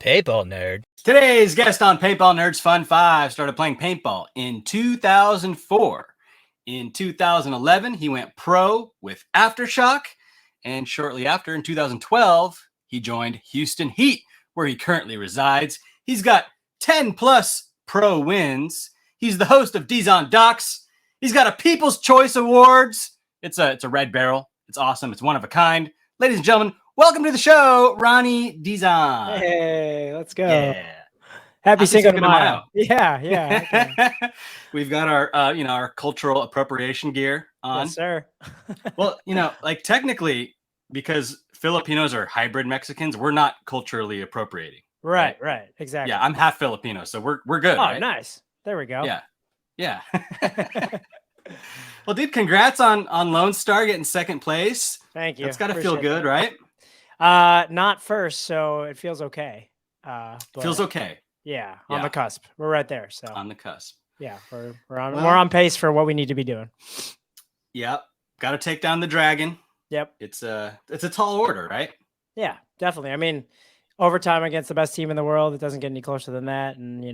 Paintball nerd. Today's guest on Paintball Nerds Fun 5 started playing paintball in 2004. In 2011, he went pro with Aftershock. And shortly after, in 2012, he joined Houston Heat, where he currently resides. He's got 10 plus pro wins. He's the host of Dizon Docs. He's got a People's Choice Awards. It's a red barrel. It's awesome. It's one of a kind. Ladies and gentlemen, welcome to the show, Ronnie Dizon. Hey, let's go. Yeah. Happy Cinco de Mayo. Yeah. Okay. We've got our, our cultural appropriation gear on. Yes, sir. Well, technically, because Filipinos are hybrid Mexicans, we're not culturally appropriating. Right. Exactly. Yeah, I'm half Filipino, so we're good. Oh, right? nice. There we go. Yeah. Well, dude, congrats on Lone Star getting second place. Thank you. It's got to feel good, right? Not first, so it feels okay. But feels okay. Yeah, on the cusp. We're right there. So on the cusp. Yeah, we're on pace for what we need to be doing. Yep. Got to take down the dragon. Yep. It's a tall order, right? Yeah, definitely. I mean, overtime against the best team in the world, it doesn't get any closer than that. And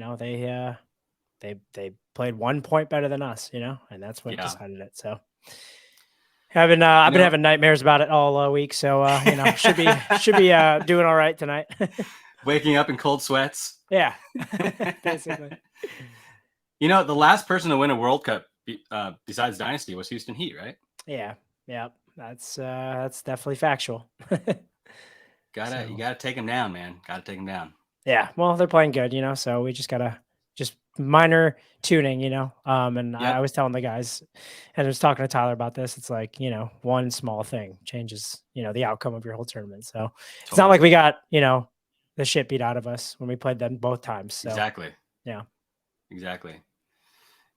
they played 1 point better than us, and that's what decided it. So I've been having nightmares about it all week. So should be doing all right tonight. Waking up in cold sweats. Yeah, basically. The last person to win a World Cup besides Dynasty was Houston Heat, right? Yeah. That's definitely factual. You gotta take them down, man. Gotta take them down. Yeah. Well, they're playing good, so we just gotta minor tuning, and I was telling the guys, and I was talking to Tyler about this. It's like, one small thing changes, the outcome of your whole tournament. So It's not like we got, the shit beat out of us when we played them both times. So. Exactly. Yeah. Exactly.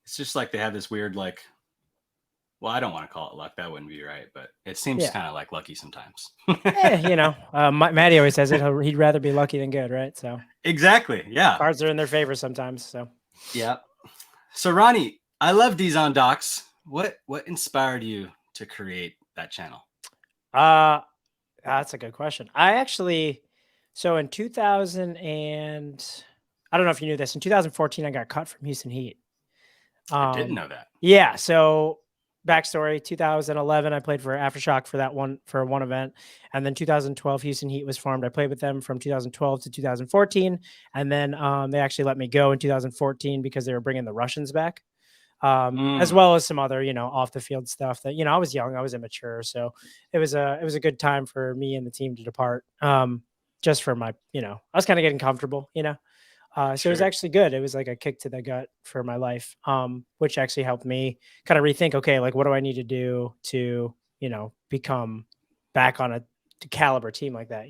It's just like they have this weird, I don't want to call it luck. That wouldn't be right, but it seems kind of like lucky sometimes. Matty always says it. He'd rather be lucky than good, right? So exactly. Yeah. Cards are in their favor sometimes. So yeah. So Ronnie, I love Dizon Docs. What inspired you to create that channel? That's a good question. So in 2000 and I don't know if you knew this, in 2014, I got cut from Houston Heat. I didn't know that. Yeah. So backstory, 2011, I played for Aftershock for one event. And then 2012, Houston Heat was formed. I played with them from 2012 to 2014. And then they actually let me go in 2014 because they were bringing the Russians back, as well as some other, off the field stuff that, I was young, I was immature. So it was a good time for me and the team to depart. Just for my, I was kind of getting comfortable, So It was actually good. It was like a kick to the gut for my life, which actually helped me kind of rethink, okay, like what do I need to do to, become back on a caliber team like that,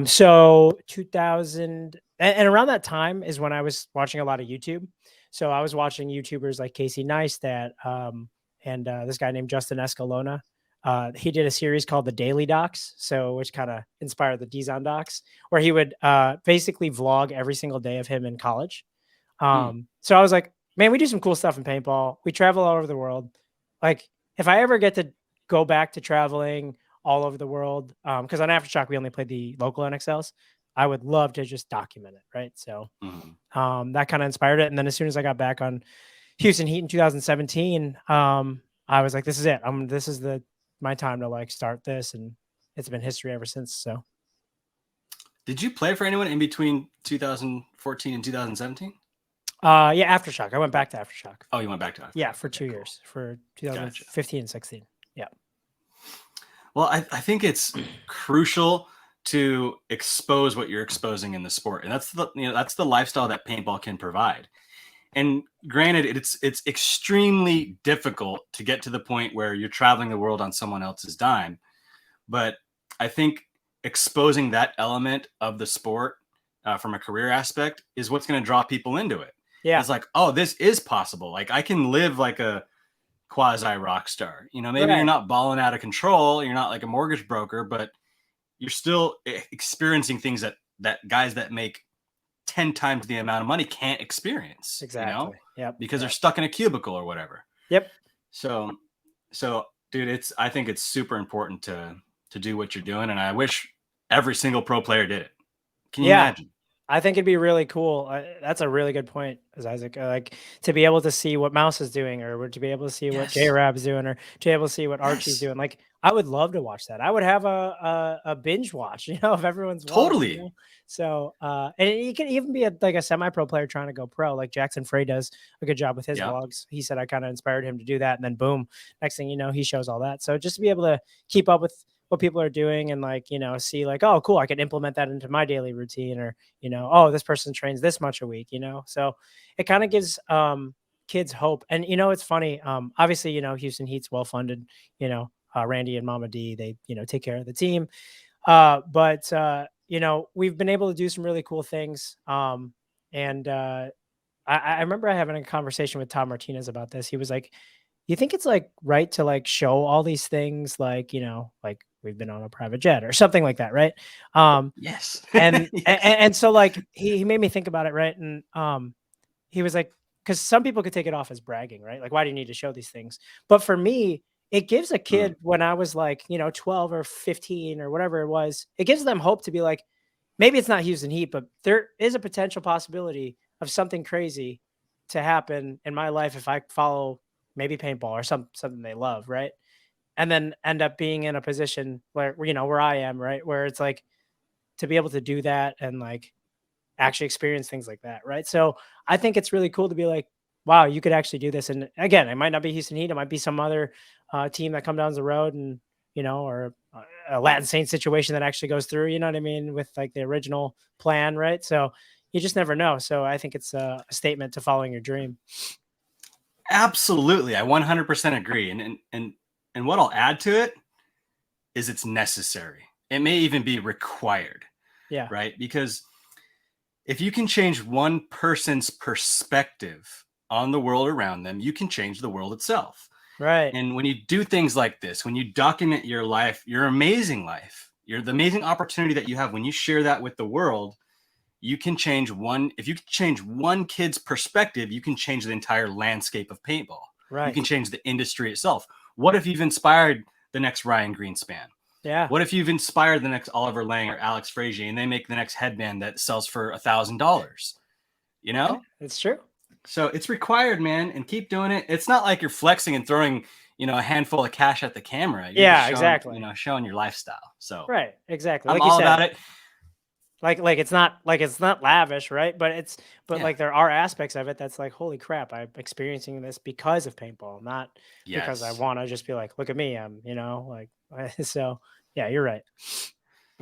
So 2000 and around that time is when I was watching a lot of YouTube. So I was watching YouTubers like Casey Neistat and this guy named Justin Escalona. He did a series called the Daily Docs, which kind of inspired the Dizon Docs, where he would basically vlog every single day of him in college. So I was like, man, we do some cool stuff in paintball. We travel all over the world. Like, if I ever get to go back to traveling all over the world, because on Aftershock we only played the local NXLs, I would love to just document it, right? So that kind of inspired it. And then as soon as I got back on Houston Heat in 2017, I was like, this is it. This is my time to start this, and it's been history ever since. So did you play for anyone in between 2014 and 2017? Yeah, Aftershock. I went back to Aftershock. Oh, you went back to Aftershock. Yeah, for 2 years, for 2015 and 16. Yeah. Well, I think it's crucial to expose what you're exposing in the sport, and that's the lifestyle that paintball can provide. And granted, it's extremely difficult to get to the point where you're traveling the world on someone else's dime. But I think exposing that element of the sport from a career aspect is what's going to draw people into it. Yeah. It's like, oh, this is possible. Like, I can live like a quasi rock star. Maybe you're not balling out of control. You're not like a mortgage broker, but you're still experiencing things that guys that make 10 times the amount of money can't experience. Exactly. Yep. Because they're stuck in a cubicle or whatever. Yep. So dude, I think it's super important to do what you're doing. And I wish every single pro player did it. Can you imagine? I think it'd be really cool. That's a really good point, Zyzek. Like to be able to see what Mouse is doing, or to be able to see what J Yes. Rab's doing, or to be able to see what Archie's Yes. doing. Like I would love to watch that. I would have a binge watch, of everyone's walk. Totally. So and you can even be like a semi-pro player trying to go pro. Like Jackson Frey does a good job with his Yeah. vlogs. He said I kind of inspired him to do that, and then boom, next thing you know, he shows all that. So just to be able to keep up with what people are doing and like see like, oh cool, I can implement that into my daily routine, or oh, this person trains this much a week, so it kind of gives kids hope. And it's funny, obviously Houston Heat's well funded, Randy and Mama D, they take care of the team, but we've been able to do some really cool things, and I remember having a conversation with Tom Martinez about this. He was like, you think it's like right to like show all these things, like like we've been on a private jet or something like that, right? Yes. And Yes. and so like he made me think about it, right? And he was like, because some people could take it off as bragging, right? Like, why do you need to show these things? But for me, it gives a Mm. kid, when I was like 12 or 15 or whatever it was, it gives them hope to be like, maybe it's not Houston Heat, but there is a potential possibility of something crazy to happen in my life if I follow maybe paintball or something they love, right? And then end up being in a position where where I am, right? Where it's like to be able to do that and like actually experience things like that, right? So I think it's really cool to be like, wow, you could actually do this. And again, it might not be Houston Heat, it might be some other team that come down the road, and or a Latin Saint situation that actually goes through. You know what I mean? With like the original plan, right? So you just never know. So I think it's a statement to following your dream. Absolutely. I 100% agree. And what I'll add to it is it's necessary. It may even be required, Yeah. right? Because if you can change one person's perspective on the world around them, you can change the world itself. Right. And when you do things like this, when you document your life, your amazing life, the amazing opportunity that you have, when you share that with the world, you can change one. If you can change one kid's perspective, you can change the entire landscape of paintball. Right. You can change the industry itself. What if you've inspired the next Ryan Greenspan? Yeah. What if you've inspired the next Oliver Lang or Alex Frazier, and they make the next headband that sells for $1,000? It's true. So it's required, man, and keep doing it. It's not like you're flexing and throwing, a handful of cash at the camera. You're just showing, exactly. Showing your lifestyle. So Right. Exactly. I'm Like you all said, about it. Like it's not lavish, right? But Yeah. like there are aspects of it that's like, holy crap, I'm experiencing this because of paintball, not because I Yes. want to just be like, look at me, I'm like so yeah, you're right.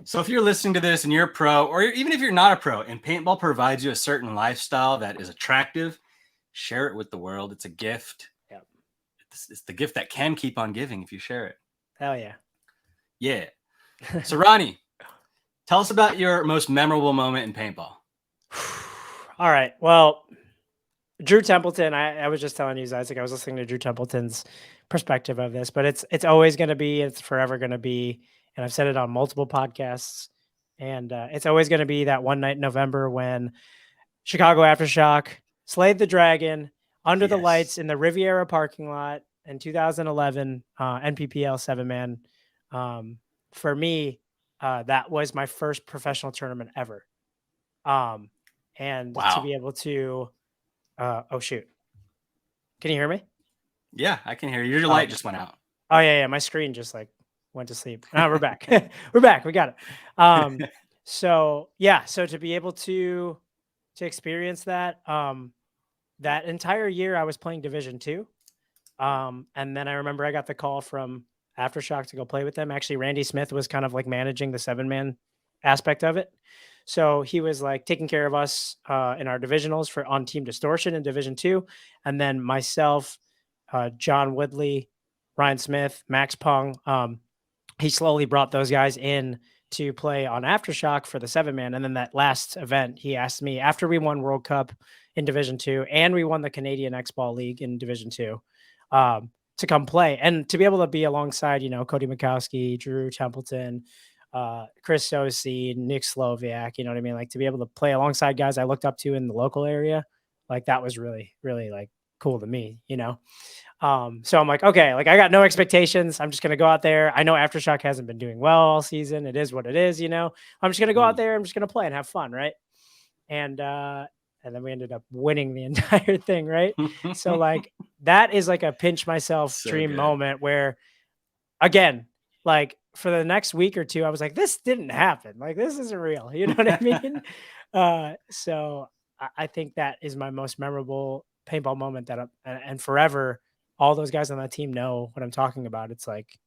So if you're listening to this and you're a pro, or even if you're not a pro, and paintball provides you a certain lifestyle that is attractive, share it with the world. It's a gift. Yep. It's the gift that can keep on giving if you share it. Hell yeah. Yeah. So Ronnie, tell us about your most memorable moment in paintball. All right. Well, Drew Templeton, I was just telling you, Zyzek, I was listening to Drew Templeton's perspective of this, but it's always going to be, it's forever going to be, and I've said it on multiple podcasts, and it's always going to be that one night in November when Chicago Aftershock slayed the dragon under the lights in the Riviera parking lot in 2011, NPPL 7-man. For me, that was my first professional tournament ever. And Wow. to be able to, oh shoot. Can you hear me? Yeah, I can hear you. Your light just went out. Oh yeah. My screen just like went to sleep. We're back. We're back. We got it. So yeah, so to be able to experience that, that entire year I was playing Division 2. And then I remember I got the call from Aftershock to go play with them. Actually, Randy Smith was kind of like managing the 7-man aspect of it. So he was like taking care of us in our divisionals on Team Distortion in Division 2. And then myself, John Woodley, Ryan Smith, Max Pung. He slowly brought those guys in to play on Aftershock for the 7-man. And then that last event, he asked me, after we won World Cup in Division 2 and we won the Canadian X-Ball League in Division 2, to come play and to be able to be alongside, Cody Mikowski, Drew Templeton, Chris Sosi, Nick Sloviak, you know what I mean? Like to be able to play alongside guys I looked up to in the local area, like that was really, really like cool to me, you know? So I'm like, okay, like I got no expectations. I'm just going to go out there. I know Aftershock hasn't been doing well all season. It is what it is, you know? I'm just going to go out there. I'm just going to play and have fun. Right. And then we ended up winning the entire thing. Right. So like, that is like a pinch myself So dream good. moment where, again, like for the next week or two, I was like, this didn't happen. Like, this isn't real. You know what I mean? So I think that is my most memorable paintball moment and forever, all those guys on that team know what I'm talking about. It's like,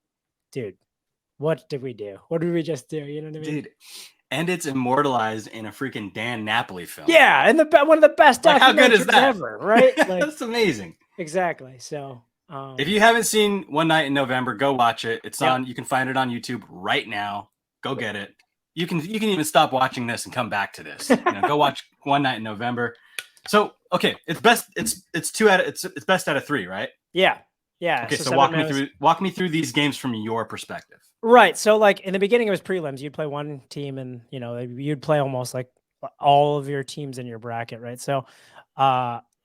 dude, what did we do? What did we just do? You know what I mean? Dude, and it's immortalized in a freaking Dan Napoli film. Yeah, and one of the best like, how good is documentaries that? ever, right? Like, That's amazing. Exactly. So if you haven't seen One Night in November, go watch it. It's Yep. on. You can find it on YouTube right now. Go get it. You can even stop watching this and come back to this. Go watch One Night in November. So okay, it's best. It's best out of 3, right? Yeah. Yeah. Okay, so walk me through these games from your perspective. Right. So like in the beginning, it was prelims. You'd play one team, and you'd play almost like all of your teams in your bracket, right? So,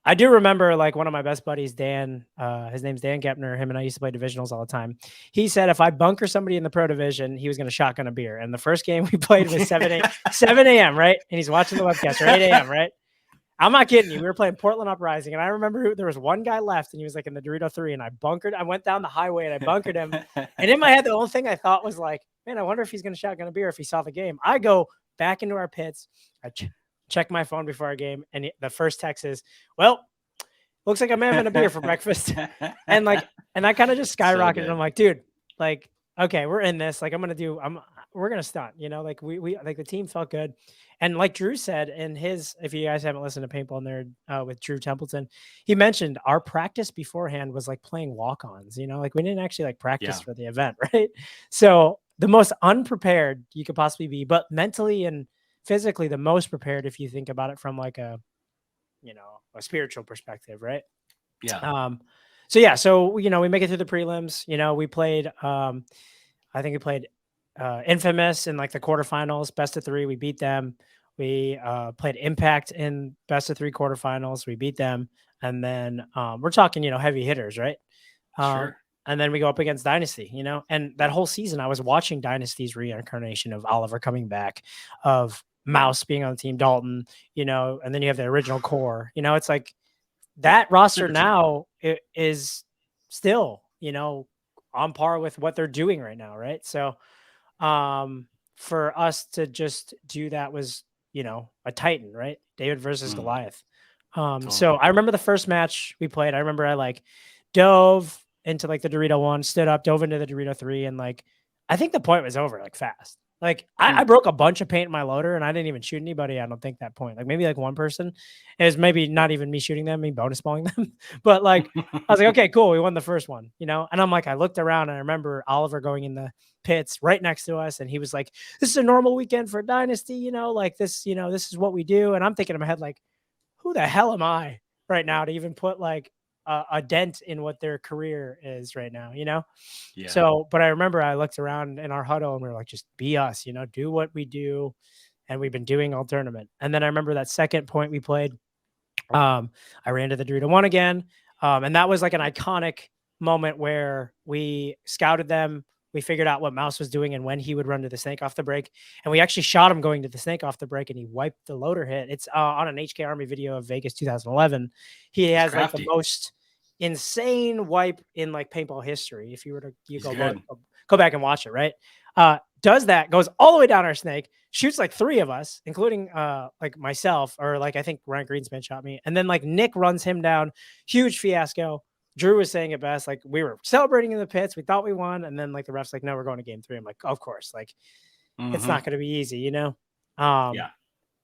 I do remember like one of my best buddies, Dan. His name's Dan Gepner. Him and I used to play divisionals all the time. He said if I bunker somebody in the pro division, he was going to shotgun a beer. And the first game we played was 7 a.m. Right, and he's watching the webcast, or 8 a.m. Right. I'm not kidding you. We were playing Portland Uprising, and I remember there was one guy left, and he was like in the Dorito 3, and I went down the highway, and I bunkered him. And in my head, the only thing I thought was like, man, I wonder if he's going to shotgun a beer if he saw the game. I go back into our pits. I check my phone before our game, and the first text is, well, looks like I'm having a beer for breakfast. And I kind of just skyrocketed. So I'm like, dude, like, okay, we're in this. Like, we're going to stunt, like we like the team felt good. And like Drew said in his, if you guys haven't listened to Paintball Nerd with Drew Templeton, he mentioned our practice beforehand was like playing walk-ons, like we didn't actually like practice for the event. Right. So the most unprepared you could possibly be, but mentally and physically the most prepared, if you think about it from like a spiritual perspective. Right. Yeah. So we make it through the prelims, we played, I think we played Infamous in like the quarterfinals, best of 3. We beat them. We played Impact in best of 3 quarterfinals. We beat them. And then we're talking, heavy hitters, right? Sure. And then we go up against Dynasty, and that whole season I was watching Dynasty's reincarnation of Oliver coming back, of Mouse being on the team, Dalton, and then you have the original core, it's like that roster now is still, on par with what they're doing right now. Right. So, for us to just do that was, a Titan, right? David versus Goliath. Totally. So I remember the first match we played. I remember I like dove into like the Dorito 1, stood up, dove into the Dorito 3. And like, I think the point was over like fast. Like I broke a bunch of paint in my loader and I didn't even shoot anybody. I don't think that point, like maybe like one person. It was maybe not even me shooting them, me bonus balling them. But like, I was like, okay, cool. We won the first one, And I'm like, I looked around and I remember Oliver going in the pits right next to us. And he was like, this is a normal weekend for Dynasty, like this, this is what we do. And I'm thinking in my head, like, who the hell am I right now to even put like a dent in what their career is right now, Yeah. So, but I remember I looked around in our huddle and we were like, just be us, do what we do. And we've been doing all tournament. And then I remember that second point we played. I ran to the Dorito 1 again. And that was like an iconic moment where we scouted them. We figured out what Mouse was doing and when he would run to the snake off the break. And we actually shot him going to the snake off the break and he wiped the loader hit. It's on an HK Army video of Vegas 2011. He has like the most insane wipe in like paintball history. If you were to go back and watch it, right? Does that, goes all the way down our snake, shoots like 3 of us, including like myself, or like I think Ryan Greenspan shot me. And then like Nick runs him down, huge fiasco. Drew was saying it best, like we were celebrating in the pits. We thought we won. And then like the ref's like, no, we're going to game 3. I'm like, of course, like it's not going to be easy, Yeah.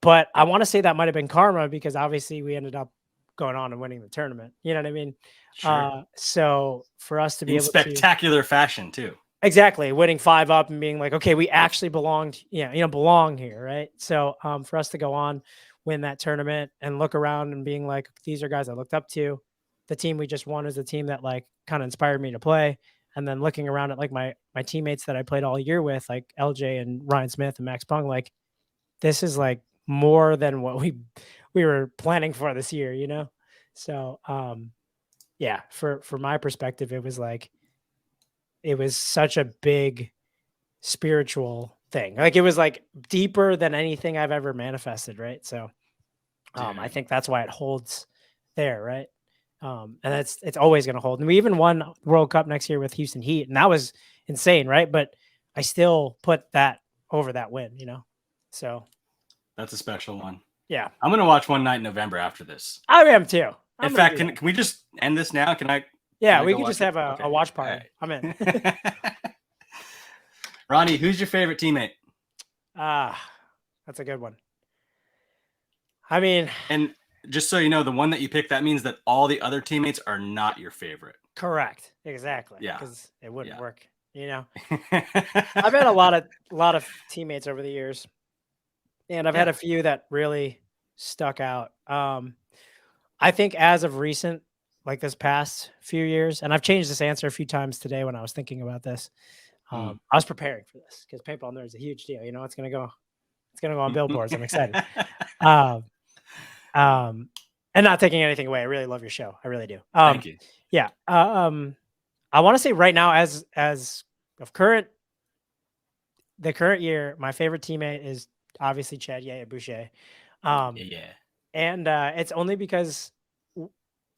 But I want to say that might've been karma because obviously we ended up going on and winning the tournament. You know what I mean? Sure. So for us to be in able spectacular fashion too. Exactly. Winning 5 up and being like, okay, we actually belong here. Right. So, for us to go on, win that tournament and look around and being like, these are guys I looked up to. The team we just won is a team that like kind of inspired me to play. And then looking around at like my teammates that I played all year with, like LJ and Ryan Smith and Max Pung, like this is like more than what we were planning for this year, So, yeah, for my perspective, it was like, it was such a big spiritual thing. Like, it was like deeper than anything I've ever manifested. Right. So, I Dude. think that's why it holds there. Right. And it's always going to hold. And we even won World Cup next year with Houston Heat, and that was insane. Right. But I still put that over that win, So, That's a special one. yeah, I'm gonna watch One Night in November after this. I am too. In I'm gonna fact, do can that. we just end this now? Can Yeah, I we go could just watch it? have a Okay. watch All party. I'm in. right. Ronnie, who's your favorite teammate? That's a good one. I mean, And just so you know, the one that you pick, that means that all the other teammates are not your favorite. correct. Exactly. Yeah. Because it wouldn't Yeah. work. I've had a lot of teammates over the years, and I've had Yeah. a few that really stuck out. I think as of recent, like this past few years, and I've changed this answer a few times today when I was thinking about this. I was preparing for this because Paintball Nerd is a huge deal. It's gonna go on billboards. I'm excited. Um, and not taking anything away. I really love your show. I really do. Thank you. Yeah. I want to say right now, as of the current year, my favorite teammate is obviously Chad Yaya Boucher. Yeah. And it's only because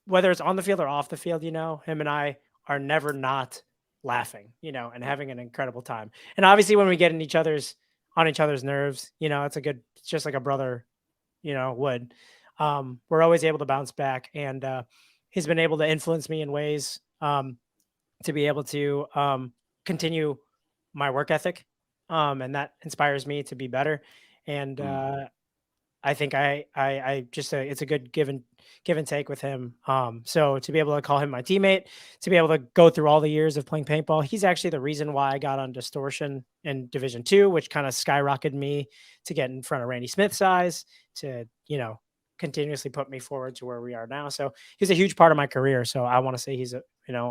whether it's on the field or off the field, him and I are never not laughing, and having an incredible time. And obviously when we get on each other's nerves, it's just like a brother, would. We're always able to bounce back, and he's been able to influence me in ways to be able to continue my work ethic, and that inspires me to be better. And I think I just it's a good give and take with him. So to be able to call him my teammate, to be able to go through all the years of playing paintball, he's actually the reason why I got on Distortion in Division 2, which kind of skyrocketed me to get in front of Randy Smith's eyes, to continuously put me forward to where we are now. So he's a huge part of my career. So I want to say he's a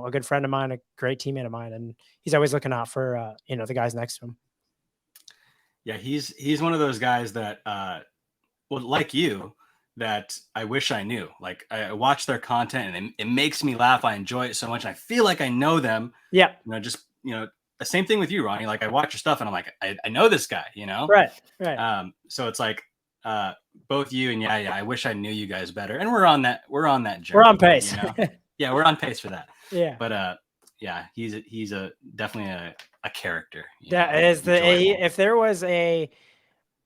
good friend of mine, a great teammate of mine, and he's always looking out for the guys next to him. Yeah, he's one of those guys that well, like you, that I wish I knew. Like, I watch their content and it makes me laugh. I enjoy it so much. I feel like I know them. Yeah. The same thing with you, Ronnie. Like, I watch your stuff and I'm like, I know this guy, Right. So it's like both you and yeah, I wish I knew you guys better. And we're on that journey. We're on pace. Yeah, we're on pace for that. Yeah. But yeah, he's definitely a character. That is if there was a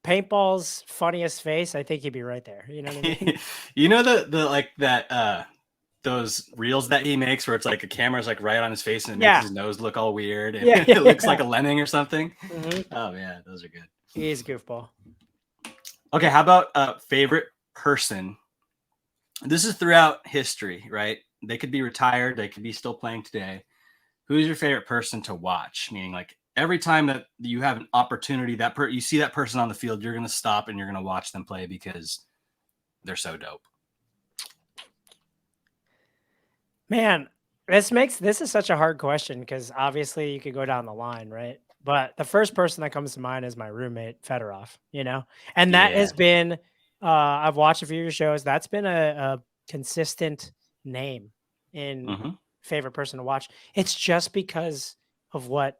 Paintball's funniest face, I think he'd be right there. You know what I mean? The like that those reels that he makes where it's like a camera's like right on his face and it makes his nose look all weird and it looks like a lemming or something. Mm-hmm. Oh yeah, those are good. He's a goofball. Okay, how about favorite person? This is throughout history, right? They could be retired, they could be still playing today. Who's your favorite person to watch? Meaning, like, every time that you have an opportunity, you see that person on the field, you're going to stop and you're going to watch them play because they're so dope. Man, this is such a hard question because obviously you could go down the line, right? But the first person that comes to mind is my roommate Fedorov, and that has been, I've watched a few of your shows. That's been a consistent name in favorite person to watch. It's just because of what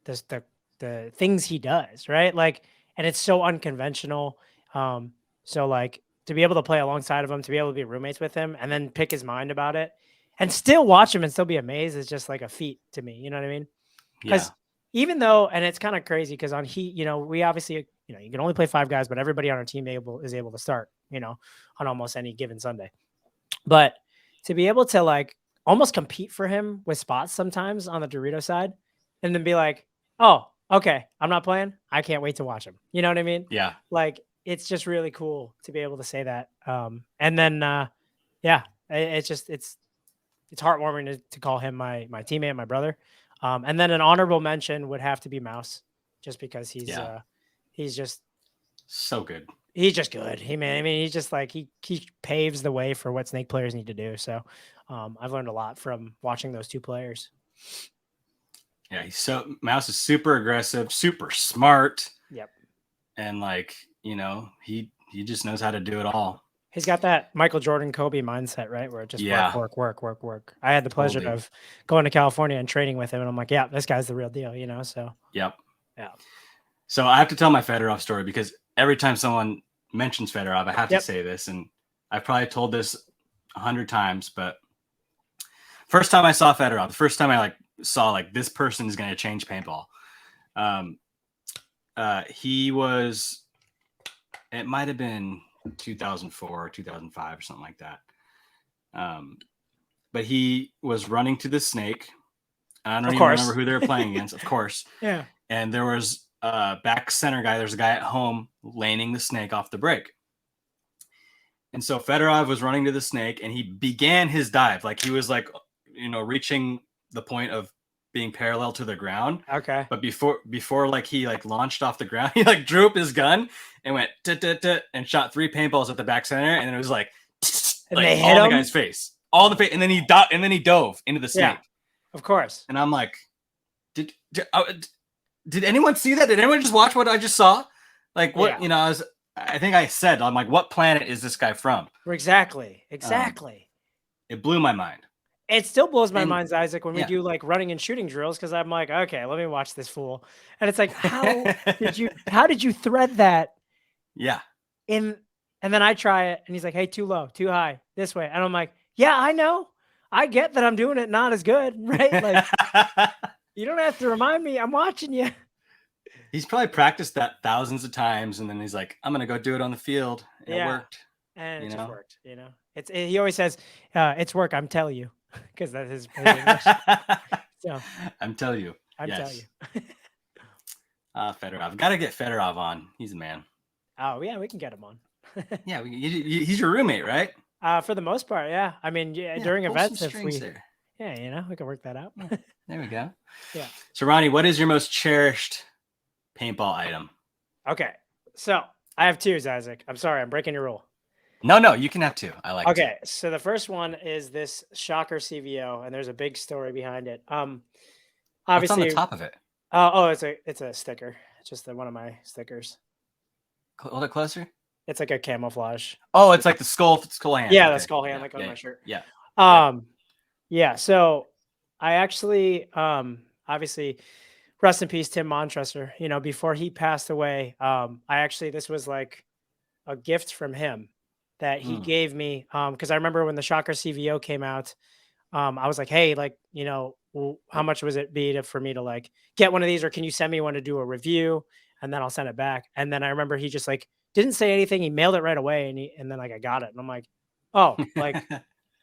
the things he does, right? Like, and it's so unconventional. So like to be able to play alongside of him, to be able to be roommates with him, and then pick his mind about it, and still watch him and still be amazed is just like a feat to me. You know what I mean? Because even though, and it's kind of crazy because on Heat, we obviously, you can only play 5 guys, but everybody on our team is able to start, on almost any given Sunday. But to be able to like almost compete for him with spots sometimes on the Dorito side, and then be like, oh, okay, I'm not playing. I can't wait to watch him. You know what I mean? Yeah. Like, it's just really cool to be able to say that. And then, it's heartwarming to call him my teammate, my brother. And then an honorable mention would have to be Mouse, just because he's just so good. He's just good. He's just like, he paves the way for what Snake players need to do. So I've learned a lot from watching those two players. Yeah, Mouse is super aggressive, super smart. Yep. And like, he just knows how to do it all. He's got that Michael Jordan, Kobe mindset, right? Where it just work. I had the pleasure Totally. of going to California and training with him, and I'm like, yeah, this guy's the real deal, you know? So, Yep. yeah. So I have to tell my Fedorov story because every time someone mentions Fedorov, I have to say this, and I've probably told this 100 times, but first time I saw Fedorov, the first time I saw this person is going to change paintball. He was, it might have been 2004 or 2005 or something like that. But he was running to the snake. I don't even remember who they were playing against, of course. Yeah. And there was a back center guy. There's a guy at home laning the snake off the break. And so Fedorov was running to the snake and he began his dive. Like he was reaching the point of being parallel to the ground. Okay. But before he launched off the ground, he drew up his gun and went and shot 3 paintballs at the back center. And it was and they hit all the guy's face, all the face. And then he dove into the snake. Yeah, of course. And I'm like, did anyone see that? Did anyone just watch what I just saw? Like what, I think I said, I'm like, what planet is this guy from? Exactly. It blew my mind. It still blows my mind, Zyzek, when we do running and shooting drills, because I'm like, okay, let me watch this fool. And it's like, how did you thread that? Yeah. And then I try it and he's like, hey, too low, too high, this way. And I'm like, yeah, I know. I get that I'm doing it not as good, right? You don't have to remind me. I'm watching you. He's probably practiced that thousands of times, and then he's like, "I'm gonna go do it on the field." And it worked, and it just worked. He always says, "It's work." I'm telling you, because that's his English. So I'm telling you. I'm telling you. Fedorov. Got to get Fedorov on. He's a man. Oh yeah, we can get him on. Yeah, he's your roommate, right? For the most part, yeah. I mean, during events, if we, we can work that out. There we go. Yeah. So Ronnie, what is your most cherished paintball item? Okay, so I have 2, Zyzek. I'm sorry, I'm breaking your rule. No, you can have 2. I like. Okay, so the first one is this Shocker CVO, and there's a big story behind it. Obviously, what's on the top of it? It's a sticker. It's just one of my stickers. Hold it closer. It's like a camouflage. Oh, it's like the skull hand. Yeah, the skull hand, on my shirt. Yeah. Yeah. So I actually, obviously, rest in peace, Tim Montressor. Before he passed away, this was like a gift from him that he gave me. Because I remember when the Shocker CVO came out, I was like, hey, how much was it for me to get one of these, or can you send me one to do a review, and then I'll send it back. And then I remember he just didn't say anything. He mailed it right away, and then I got it, and I'm like, oh,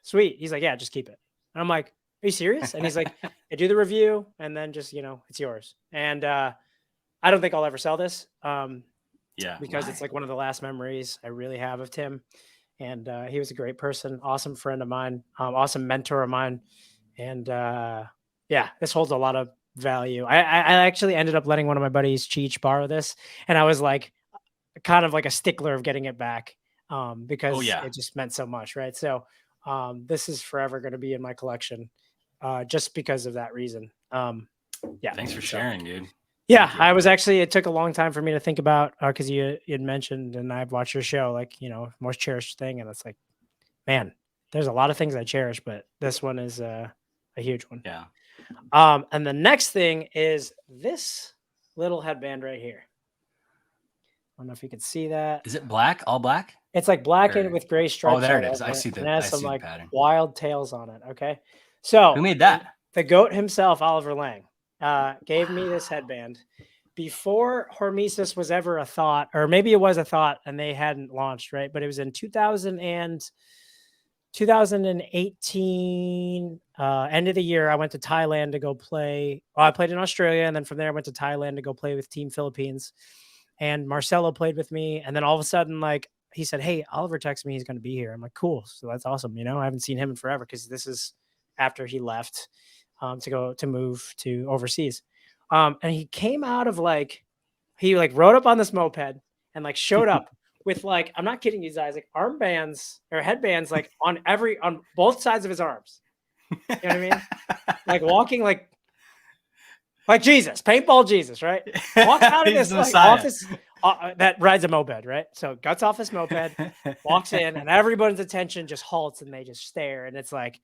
sweet. He's like, yeah, just keep it. And I'm like, are you serious? And he's like, I do the review, and then just it's yours. And I don't think I'll ever sell this. Because it's one of the last memories I really have of Tim. And he was a great person, awesome friend of mine, awesome mentor of mine. And this holds a lot of value. I actually ended up letting one of my buddies, Cheech, borrow this. And I was kind of a stickler of getting it back because it just meant so much, right? So this is forever going to be in my collection just because of that reason. Thanks for sharing, dude. Yeah, it took a long time for me to think about because you had mentioned, and I've watched your show, most cherished thing. And it's like, man, there's a lot of things I cherish, but this one is a huge one. Yeah. And the next thing is this little headband right here. I don't know if you can see that. Is it black? All black? It's black and with gray stripes. Oh, there it is. I see the pattern. It has some pattern. Wild tails on it. Okay. So who made that? The GOAT himself, Oliver Lang, gave me this headband before Hormesis was ever a thought, or maybe it was a thought and they hadn't launched, right? But it was in 2018, end of the year. I went to Thailand to go play. Well, I played in Australia, and then from there I went to Thailand to go play with Team Philippines. And Marcelo played with me. And then all of a sudden, he said, hey, Oliver texted me he's going to be here. I'm like, cool. So that's awesome. I haven't seen him in forever because this is after he left to move to overseas. And he came out of he rode up on this moped and showed up with I'm not kidding you guys, armbands or headbands, on both sides of his arms. You know what I mean? Walking like Jesus, paintball Jesus, right? Walks out of this that rides a moped, right? So guts off his moped, walks in, and everybody's attention just halts and they just stare. And it's like,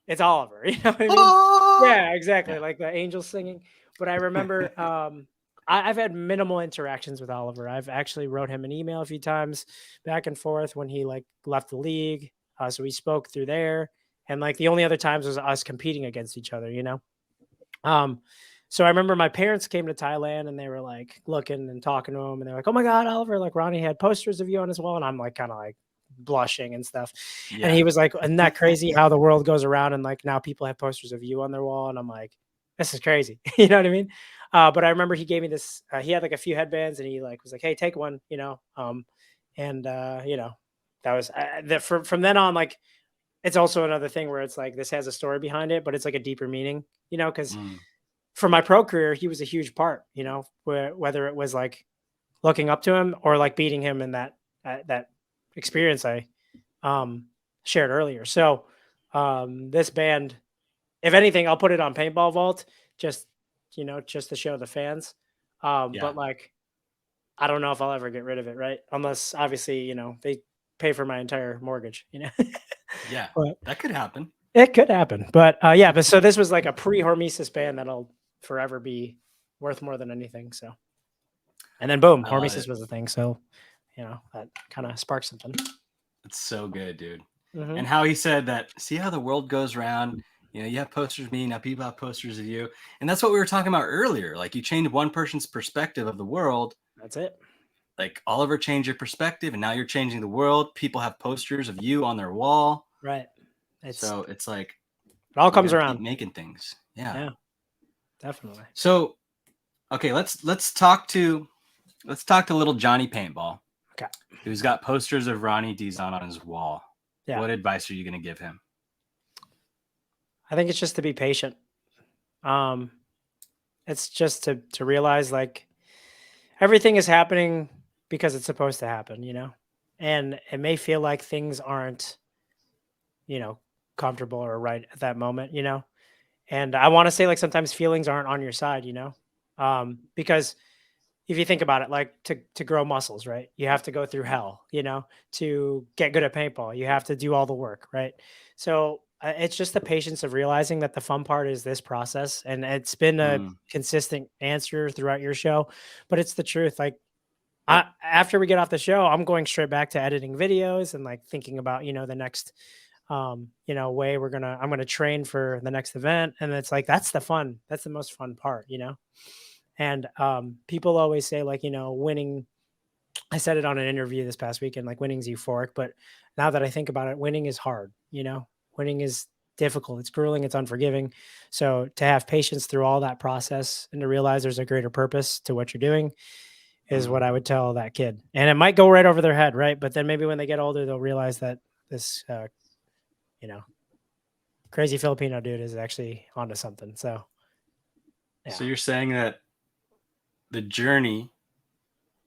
it's Oliver. You know what I mean? Yeah, exactly. Yeah. Like the angels singing. But I remember I've had minimal interactions with Oliver. I've actually wrote him an email a few times back and forth when he like left the league. So we spoke through there. And like the only other times was us competing against each other, you know? So I remember my parents came to Thailand and they were like looking and talking to him and they're like, "Oh my God, Oliver, like Ronnie had posters of you on his wall." And I'm like, kind of like blushing and stuff. Yeah. And he was like, "Isn't that crazy how the world goes around and like now people have posters of you on their wall?" And I'm like, "This is crazy." You know what I mean? But I remember he gave me this, he had like a few headbands and he like was like, "Hey, take one," you know? You know, that was from then on, like, it's also another thing where it's like, this has a story behind it, but it's like a deeper meaning, you know, because Mm. for my pro career, he was a huge part, you know, whether it was like looking up to him or like beating him in that experience I shared earlier. So this band, if anything, I'll put it on Paintball Vault, just, you know, just to show the fans. Yeah. But like, I don't know if I'll ever get rid of it, right? Unless obviously, you know, they pay for my entire mortgage, you know. Yeah. But That could happen. it could happen. But yeah, but so this was like a pre-Hormesis band that'll forever be worth more than anything. So, and then boom, I love Hormesis it. was a thing. So, you know, that kind of sparked something. It's so good, dude. Mm-hmm. And how he said that, see how the world goes round. You know, you have posters of me, now people have posters of you. And that's what we were talking about earlier. Like you change one person's perspective of the world. That's it. Like Oliver changed your perspective, and now you're changing the world. People have posters of you on their wall. Right. So it's like It all you comes gotta keep around. making things. Yeah. Yeah, definitely. So okay, let's talk to little Johnny Paintball. Okay. Who's got posters of Ronnie Dizon on his wall. Yeah. What advice are you gonna give him? I think it's just to be patient. It's just to realize like everything is happening because it's supposed to happen, you know? And it may feel like things aren't, you know, comfortable or right at that moment, you know? And I want to say like sometimes feelings aren't on your side, you know? Because if you think about it, like to grow muscles, right? You have to go through hell, you know, to get good at paintball. You have to do all the work, right? So it's just the patience of realizing that the fun part is this process, and it's been a Mm, consistent answer throughout your show, but it's the truth. Like after we get off the show, I'm going straight back to editing videos and like thinking about, you know, the next you know, way I'm gonna train for the next event. And it's like that's the fun, that's the most fun part, you know. And people always say like, you know, winning, I said it on an interview this past weekend, like winning's euphoric, but now that I think about it, winning is hard, you know. Winning is difficult, it's grueling, it's unforgiving. So to have patience through all that process and to realize there's a greater purpose to what you're doing is mm. what I would tell that kid. And it might go right over their head, right? But then maybe when they get older, they'll realize that this you know, crazy Filipino dude is actually onto something. So, yeah. So you're saying that the journey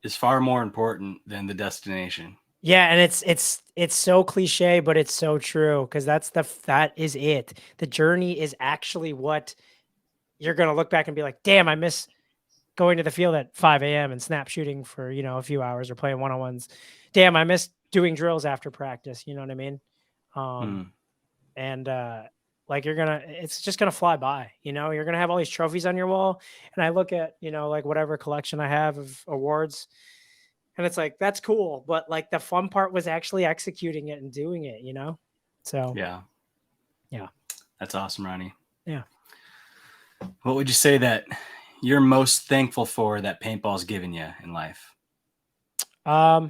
is far more important than the destination. Yeah, and it's so cliche, but it's so true because that is it. The journey is actually what you're gonna look back and be like, damn, I miss going to the field at 5 a.m. and snap shooting for, you know, a few hours or playing one-on-ones. Damn, I miss doing drills after practice. You know what I mean? Mm, And like it's just gonna fly by, you know. You're gonna have all these trophies on your wall, and I look at, you know, like whatever collection I have of awards, and it's like that's cool, but like the fun part was actually executing it and doing it, you know. So yeah. yeah. That's awesome, Ronnie. Yeah. What would you say that you're most thankful for that paintball's given you in life? I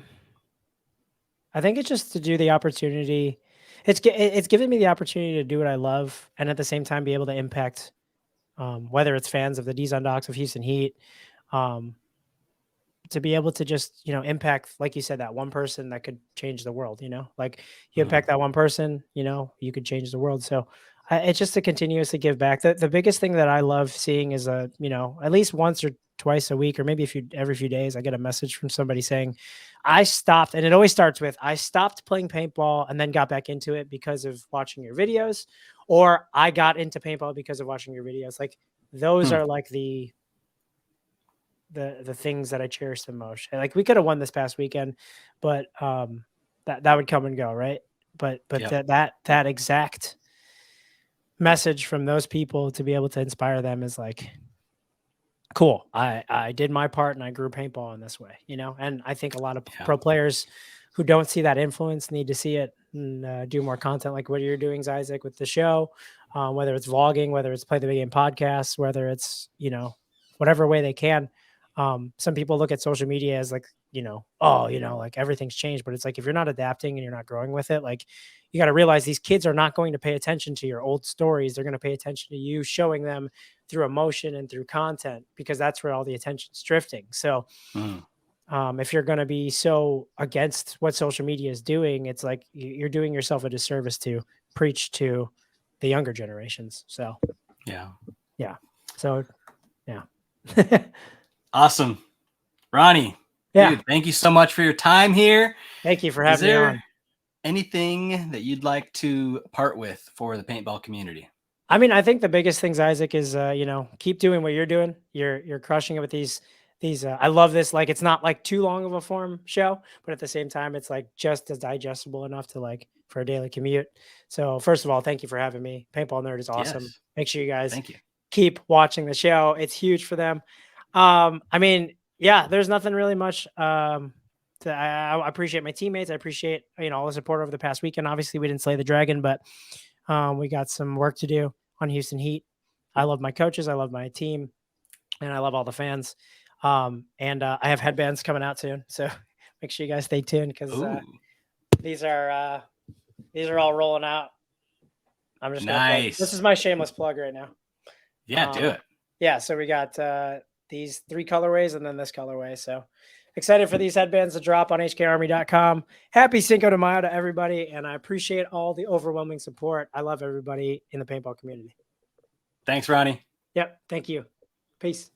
think it's just to do the opportunity. It's given me the opportunity to do what I love, and at the same time be able to impact, whether it's fans of the Dizon Docs of Houston Heat, um, to be able to just, you know, impact, like you said, that one person that could change the world, you know, like you Mm, impact that one person, you know, you could change the world. So it's just to continuously give back. The biggest thing that I love seeing is you know, at least once or twice a week, or maybe every few days, I get a message from somebody saying, I stopped. And it always starts with, I stopped playing paintball and then got back into it because of watching your videos, or I got into paintball because of watching your videos. Like those hmm. are like the the things that I cherish the most. Like we could have won this past weekend, but that would come and go, right? But Yep. that exact message from those people to be able to inspire them is like cool. I did my part and I grew paintball in this way, you know. And I think a lot of pro players who don't see that influence need to see it and do more content like what you're doing, Zyzek, with the show, whether it's vlogging, whether it's play the big game podcasts, whether it's, you know, whatever way they can. Some people look at social media as like, you know, oh, you know, like everything's changed, but it's like if you're not adapting and you're not growing with it, like you got to realize these kids are not going to pay attention to your old stories. They're going to pay attention to you showing them through emotion and through content, because that's where all the attention's drifting. So if you're going to be so against what social media is doing, it's like you're doing yourself a disservice to preach to the younger generations. So yeah. So yeah. Awesome. Ronnie, dude, thank you so much for your time here. Thank you for having me on. Anything that you'd like to part with for the paintball community? I mean, I think the biggest thing, Zyzek, is you know, keep doing what you're doing. You're crushing it with these I love this. Like, it's not like too long of a form show, but at the same time, it's like just as digestible enough to like for a daily commute. So first of all, thank you for having me. Paintball Nerd is awesome. Yes. Make sure you guys thank you. Keep watching the show. It's huge for them. I mean, yeah, there's nothing really much. I appreciate my teammates. I appreciate, you know, all the support over the past weekend. Obviously, we didn't slay the dragon, but we got some work to do on Houston Heat. I love my coaches. I love my team, and I love all the fans. I have headbands coming out soon, so make sure you guys stay tuned because these are all rolling out. I'm just nice. This is my shameless plug right now. Yeah, do it. Yeah, so we got these 3 colorways and then this colorway. So excited for these headbands to drop on hkarmy.com. Happy Cinco de Mayo to everybody, and I appreciate all the overwhelming support. I love everybody in the paintball community. Thanks, Ronnie. Yep, thank you. Peace.